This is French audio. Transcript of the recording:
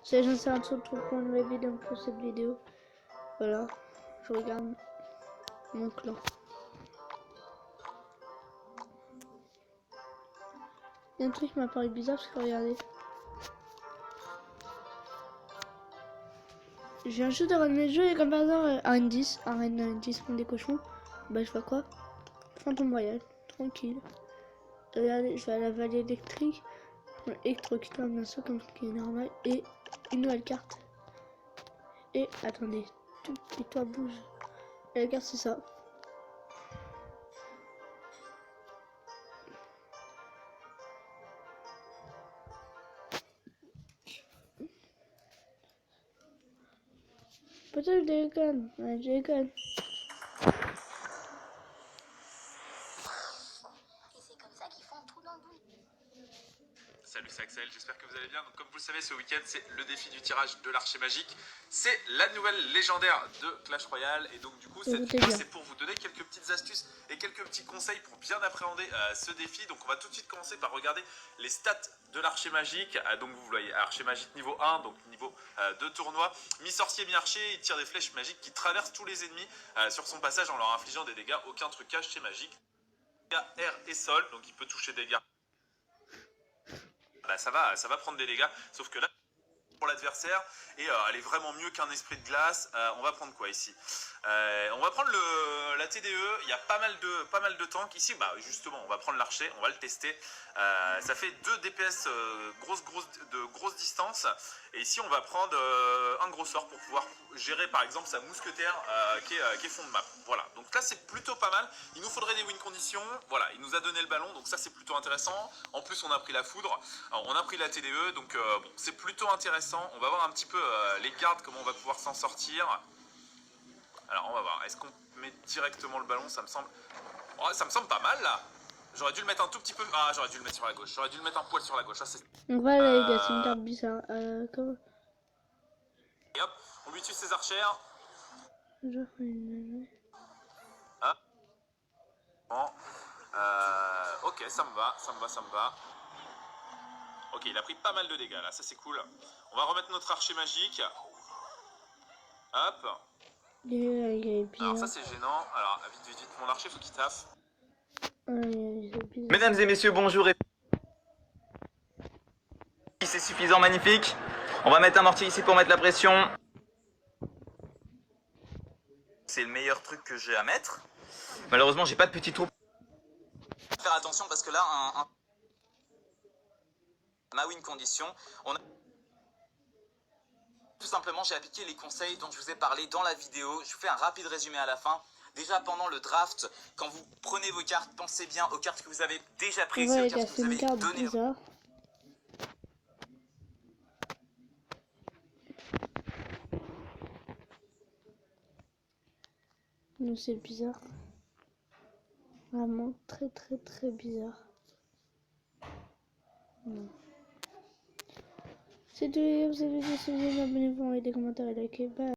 C'est j'en sais un truc pour une nouvelle vidéo pour cette vidéo. Voilà, je regarde mon clan. Il y a un truc qui m'a paru bizarre parce que regardez. Je viens juste de ramener le jeu et comme par hasard, arène 10 pour des cochons. Bah je vois quoi? Fantôme Royal, tranquille. Regardez, je vais à la vallée électrique. Électrocuteur bien sûr comme ce qui est normal. Et une nouvelle carte. Et attendez, et toi bouge. Et regarde c'est ça. Peut-être je déconne, ouais, je déconne. Salut, c'est Axel, j'espère que vous allez bien. Donc, comme vous le savez, ce week-end, c'est le défi du tirage de l'archer magique. C'est la nouvelle légendaire de Clash Royale. Et donc, du coup, cette vidéo, c'est pour vous donner quelques petites astuces et quelques petits conseils pour bien appréhender ce défi. Donc, on va tout de suite commencer par regarder les stats de l'archer magique. Donc, vous voyez, archer magique niveau 1, donc niveau de tournoi. Mi-sorcier, mi-archer, il tire des flèches magiques qui traversent tous les ennemis sur son passage en leur infligeant des dégâts. Aucun trucage chez magique. Air et sol, donc il peut toucher des dégâts. Bah ça va prendre des dégâts, sauf que là, pour l'adversaire, et elle est vraiment mieux qu'un esprit de glace. On va prendre quoi ici? On va prendre la TDE, il y a pas mal de tanks ici. Bah justement, on va prendre l'archer, on va le tester. Ça fait 2 DPS de grosse distance. Et ici, on va prendre un gros sort pour pouvoir gérer par exemple sa mousquetaire qui est fond de map. Voilà, donc là c'est plutôt pas mal. Il nous faudrait des win conditions. Voilà, il nous a donné le ballon, donc ça c'est plutôt intéressant. En plus, on a pris la foudre, alors, on a pris la TDE, donc bon, c'est plutôt intéressant. On va voir un petit peu les gardes, comment on va pouvoir s'en sortir. Alors on va voir, est-ce qu'on met directement le ballon? Ça me semble pas mal là. J'aurais dû le mettre un tout petit peu... Ah, j'aurais dû le mettre sur la gauche. J'aurais dû le mettre un poil sur la gauche. Ça, donc voilà les gars, c'est une carte bizarre. Comment... Et hop, on lui tue ses archères. Ah. Bon. Ok, ça me va. Ok, il a pris pas mal de dégâts là, ça c'est cool. On va remettre notre archer magique. Hop. Alors ça c'est gênant. Alors vite, mon archer faut qu'il taffe. Mesdames et messieurs, bonjour et... C'est suffisant, magnifique. On va mettre un mortier ici pour mettre la pression. C'est le meilleur truc que j'ai à mettre. Malheureusement, j'ai pas de petit trou. Faire attention parce que là, ma win condition, on a... Tout simplement, j'ai appliqué les conseils dont je vous ai parlé dans la vidéo. Je vous fais un rapide résumé à la fin. Déjà pendant le draft, quand vous prenez vos cartes, pensez bien aux cartes que vous avez déjà prises, aux cartes que vous avez données. Non, c'est bizarre. Vraiment très bizarre. Non. C'est tout, vous avez dit, abonnez-vous, envoyez des commentaires et likez. Bye.